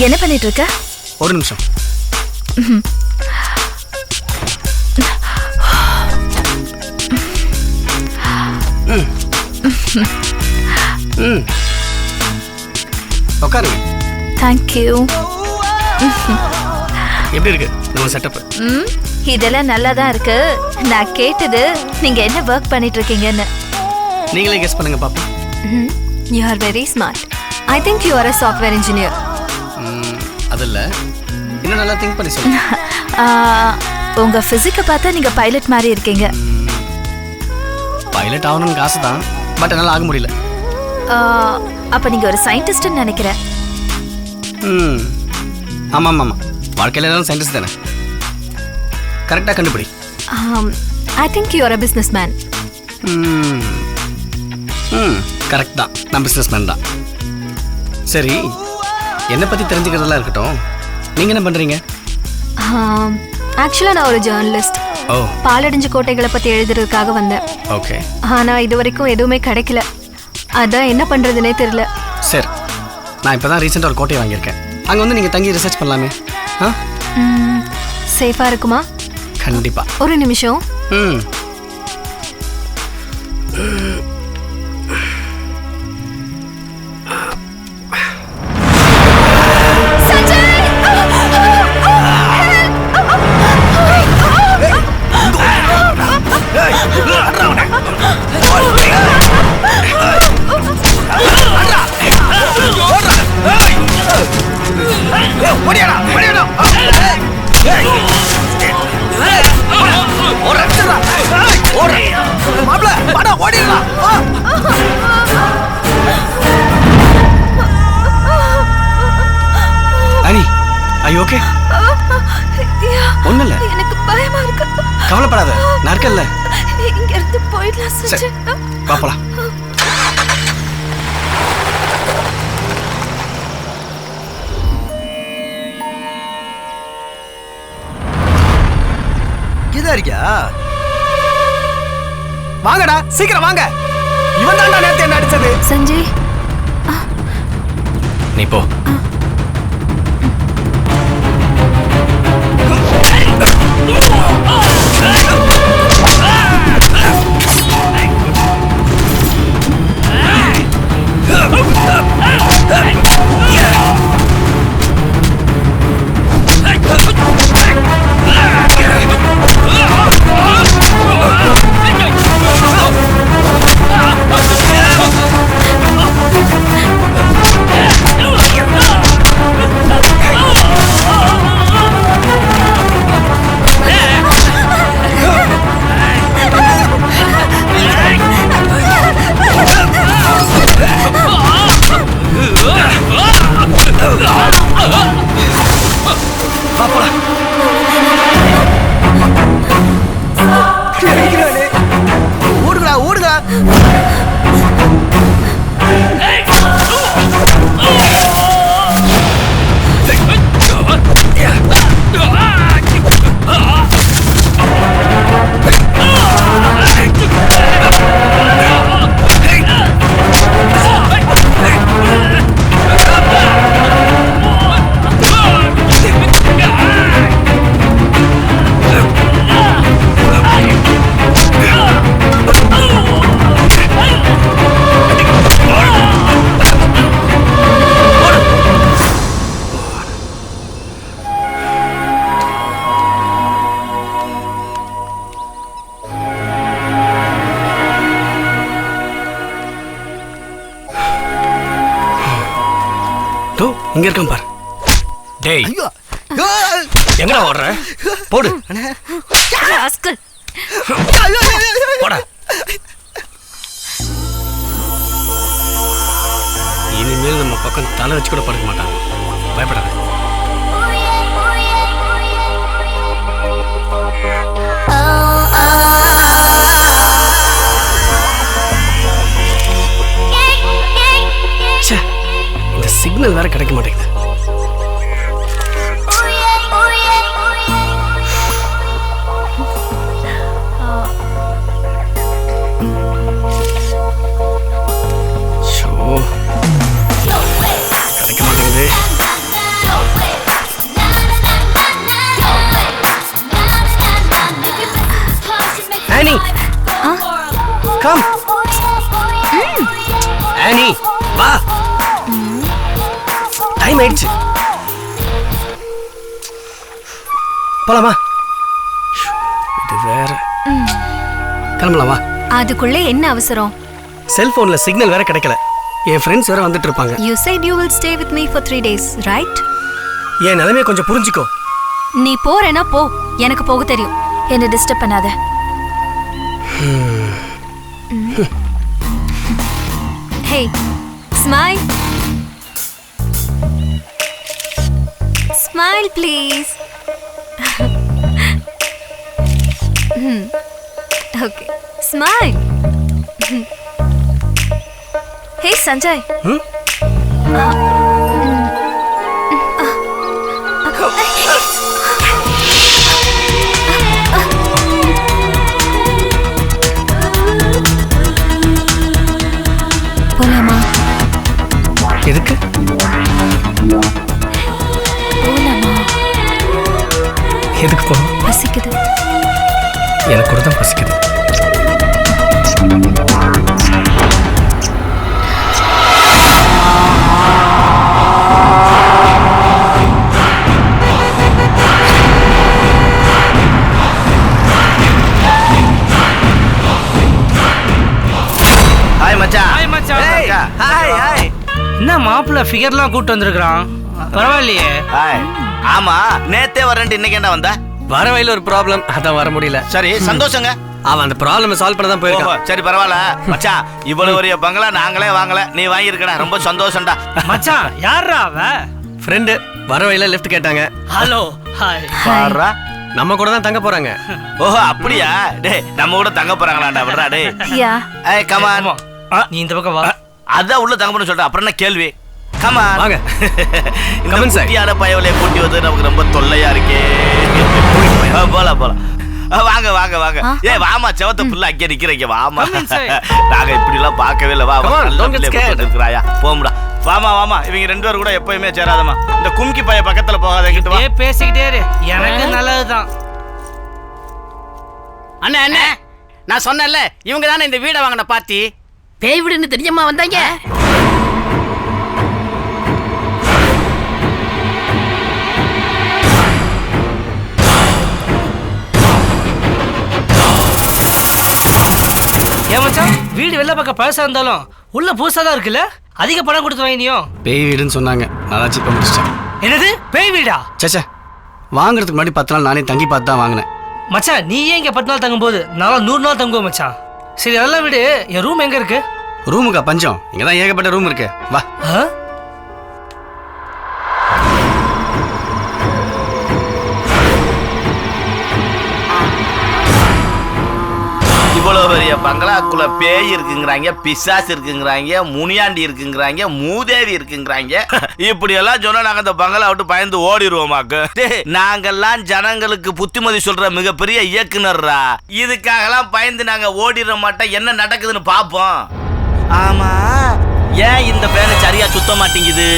என்ன பண்ணிட்டு இருக்க? ஒரு நிமிஷம். உட்காருங்க. தேங்க்யூ. எப்படி இருக்கு நம்ம செட்டப்? இதெல்லாம் நல்லா தான் இருக்கு. நான் கேட்டது நீங்க என்ன ஒர்க் பண்ணிட்டு இருக்கீங்கன்னு. நீங்களே கெஸ் பண்ணுங்க பாப்போம். You are very smart. I think you are a software engineer. அதல்ல, இன்னும் நல்லா திங்க் பண்ணி சொல்லுங்க. உங்க பிசிக்க பார்த்தா நீங்க பைலட் மாதிரி இருக்கீங்க. பைலட் ஆகணும்னு ஆசை தான், பட் என்னால் ஆக முடியல. அப்ப நீங்க ஒரு சயின்டிஸ்ட்னு நினைக்கிறேன். ஆமாம் ஆமாம், வாழ்க்கையில் எல்லாரும் சயின்டிஸ்ட் தானே. கரெக்டாக கண்டுபிடி. I think you are a businessman. Correct தான், நான் பிஸ்னஸ் மேன் தான். சரி, என்னை பற்றி தெரிஞ்சுக்கிறதெல்லாம் இருக்கட்டும். நீங்கள் என்ன பண்ணுறீங்க? ஆக்சுவலாக நான் ஒரு ஜேர்னலிஸ்ட். ஓ, பாலடைஞ்ச கோட்டைகளை பற்றி எழுதுறதுக்காக வந்தேன். ஓகே. ஆனால் இது வரைக்கும் எதுவுமே கிடைக்கல. அதான் என்ன பண்ணுறதுனே தெரியல. சரி, நான் இப்போ தான் ரீசெண்டாக ஒரு கோட்டையை வாங்கியிருக்கேன். அங்கே வந்து நீங்கள் தங்கி ரிசர்ச் பண்ணலாமே. சேஃபாக இருக்குமா? கண்டிப்பாக. ஒரு நிமிஷம். ஓகே? ஒண்ணும் இல்ல. எனக்கு பயமா இருக்கு. கவலைப்படாத, நான் இருக்கேன்ல. இங்க இருந்து போயிடலாம் சஞ்சய். வா போலாம். இதா இருக்கியா? வாங்கடா, சீக்கிரம் வாங்க. இவன் தான்டா நேத்து என்ன அடிச்சது. சஞ்சய், நீ போ. ஓடுடா ஓடுடா. இங்க இருக்கான் பாரு. டேய், எங்கடா ஓடுற? போடு. ராஸ்கல். போடா. இனிமேல் நம்ம பக்கம் தலை வச்சு கூட படுக்க மாட்டாங்க. பயப்படாத. இந்த சிக்னல் வேற கிடைக்க மாட்டேங்குது. கிடைக்க மாட்டேங்குது. கம் ஆனி வா டைம் ஆயிடுச்சு போலாமா இது வேற கிளம்பலாமா அதுக்குள்ள என்ன அவசரம்? செல்போன்ல சிக்னல் வேற கிடைக்கல என் ஃப்ரெண்ட்ஸ் வேற வந்துட்டு இருப்பாங்க You said you will stay with me for 3 days, right? என் நிலைமையை கொஞ்சம் புரிஞ்சுக்கோ நீ போறேன்னா போ, எனக்கு போக தெரியும். என்ன டிஸ்டர்ப் பண்ணாத. Hey, smile. Smile, please. Okay, smile. ஹே சஞ்சய், போலாமா? எதுக்கு போலாமா? எதுக்கு போகணும் பசிக்குது. எனக்கு கூட தான் பசிக்குது ஹாய் மச்சான். ஹாய் மச்சான். ஏய், ஹாய் ஹாய். என்ன மாப்பிள்ள ஃபிகர்லாம் கூட்டு வந்திருக்கான்? பரவாயில்லையே. ஹாய். ஆமா, நேத்தே வரேன்ட்டு இன்னைக்கு என்ன வந்த? வர வழியில ஒரு ப்ராப்ளம் அதான் வர முடியல சரி, சந்தோஷங்க. அவன் அந்த ப்ராப்ளம் சால்வ் பண்ண தான் ஓஹோ, போயிருக்கான் சரி பரவாயில்ல மச்சான். இவ்வளவு பெரிய பங்களா நாங்களே வாங்கல, நீ வாங்கியிருக்கடா. ரொம்ப சந்தோஷம்டா. மச்சான் யாரா அவ? ஃப்ரெண்டு வர வழியில லிஃப்ட் கேட்டாங்க ஹலோ ஹாய். பாருடா. நம்ம கூட தான் தங்க போறாங்க ஓஹோ, அப்படியா? டேய், நம்ம கூட தங்க போறாங்களாடா? விடுறா டேய். யா ஏய், கம் ஆன். நீ இந்த பக்கம் வா. அதான் உள்ள தங்க போறேன்னு சொல்றேன். அப்புறம் என்ன கேள்வி? Come on. வாங்க. இந்த Come inside. குட்டியான பயவலையை கூட்டி வந்து நமக்கு ரொம்ப தொல்லையா இருக்கே. போலாம் போலாம். வாங்க வாங்க வாங்க. ஏய் வாமா, செவத்த புல்ல அங்கே நிக்கிறீங்க. வாமா. Come inside. நாங்க இப்படி எல்லாம் பார்க்கவே இல்ல. வா Come வா. on, நல்ல don't get பிள்ளைய scared. கூட்டிட்டு இருக்கறாயா. போம்டா. வாமா வாமா. இவங்க ரெண்டு பேரும் கூட எப்பவுமே சேராதமா. இந்த கும்கி பைய பக்கத்துல போகாத. கிட்ட வா. ஏ பேசிக்கிட்டே இரு. எனக்கு நல்லதுதான். அண்ணே அண்ணே, நான் சொன்னேன்ல, இவங்க தானே இந்த வீடை வாங்கின பாத்தி. பேய் வீடுன்னு தெரியுமா வந்தாங்க? ஏன் மச்சான், வீடு வெளில பக்கம் பழசா இருந்தாலும் உள்ள புதுசா தான் இருக்குல்ல? அதிக பணம் கொடுத்து வாங்கினியும். பேய் வீடுன்னு சொன்னாங்க நான் சீப்பா முடிச்சிட்டேன் என்னது பேய் வீடா? சேச்சே வாங்குறதுக்கு முன்னாடி 10 நாள் நானே தங்கி பார்த்து தான் வாங்கினேன் மச்சான் நீ ஏன் இங்க 10 நாள் தங்கும் போது நான் 100 நாள் தங்குவோம் மச்சான். சரி அதெல்லாம் விடு, என் ரூம் எங்க இருக்கு? ரூமுக்கா பஞ்சம் இங்க தான் ஏகப்பட்ட ரூம் இருக்கு வா ஆ? இவ்வளவு பெரிய பங்களாக்குள்ள பேய் இருக்குங்கிறாங்க, பிசாசு இருக்குங்கிறாங்க, முனியாண்டி இருக்குங்கிறாங்க, மூதேவி இருக்குங்கிறாங்க. இப்படி எல்லாம் சொன்னா நாங்க இந்த பங்களா விட்டு பயந்து ஓடிடுவோமாக்கு. நாங்கெல்லாம் ஜனங்களுக்கு புத்திமதி சொல்ற மிகப்பெரிய இயக்குனர்ரா. இதுக்காகலாம் பயந்து நாங்க ஓடிட மாட்டோம். என்ன நடக்குதுன்னு பாப்போம். ஆமா, ஏன் இந்த பேனை சரியா சுத்த மாட்டேங்குது?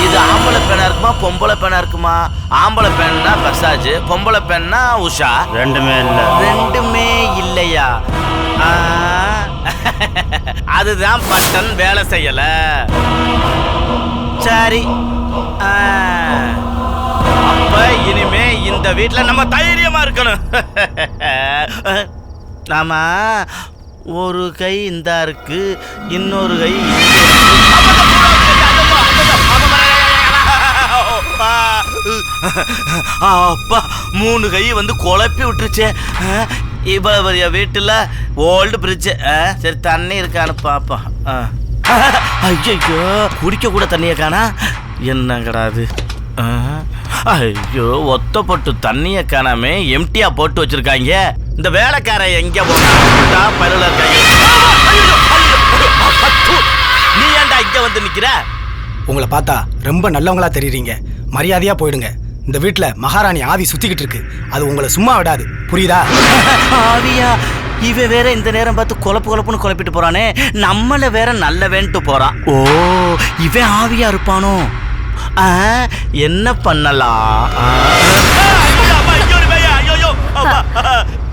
இது ஆம்பளை பேனா இருக்குமா பொம்பளை பேனா இருக்குமா? ஆம்பளை பேன்னா பசாஜ், பொம்பளை பேன்னா உஷா. ரெண்டுமே இல்லையா? அதுதான் பட்டன் வேலை செய்யல. சரி, அப்ப இனிமே இந்த வீட்டுல நம்ம தைரியமா இருக்கணும். நாம ஒரு கை இந்தா இருக்கு, இன்னொரு கை அப்பா 3 கை வந்து குழப்பி விட்டுருச்சு. இவ்வளவு பெரிய வீட்டுல ஓல்டு பிரிட்ஜ். சரி தண்ணி இருக்கான்னு பாப்போம். ஐயோ, குடிக்க கூட தண்ணியை காணா. என்னங்கடாது? ஐயோ, ஒத்தப்பட்டு தண்ணியை காணாமே எம்டியா போட்டு வச்சிருக்காங்க. இந்த வேலைக்கார எங்க போனா பருல இருக்காங்க. நீ ஏன்டா இங்க வந்து நிக்கிற? உங்களை பார்த்தா ரொம்ப நல்லவங்களா தெரியுறீங்க. மரியாதையா போயிடுங்க. இந்த வீட்டுல மகாராணி ஆவி சுத்திக்கிட்டு இருக்கு. அது உங்களை சும்மா விடாது, புரியுதா? ஆவியா? இவன் வேற இந்த நேரம் பார்த்து குழப்புன்னு குழப்பிட்டு போறானே. நம்மள வேற நல்லவேன்ட்டு போறான். ஓ, இவன் ஆவியா இருப்பானோ? என்ன பண்ணலாம்?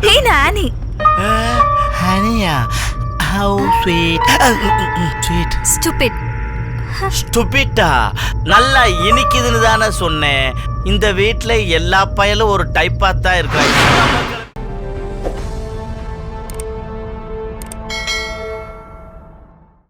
ஹே நானி, ஹவ் ஸ்வீட் ஸ்வீட் ஸ்டூபிட். ஸ்டூபிட்டா நல்லா இனிக்குதுன்னு தானே சொன்னேன். இந்த வீட்டில் எல்லா பயலும் ஒரு டைப்பாக தான் இருக்காங்க.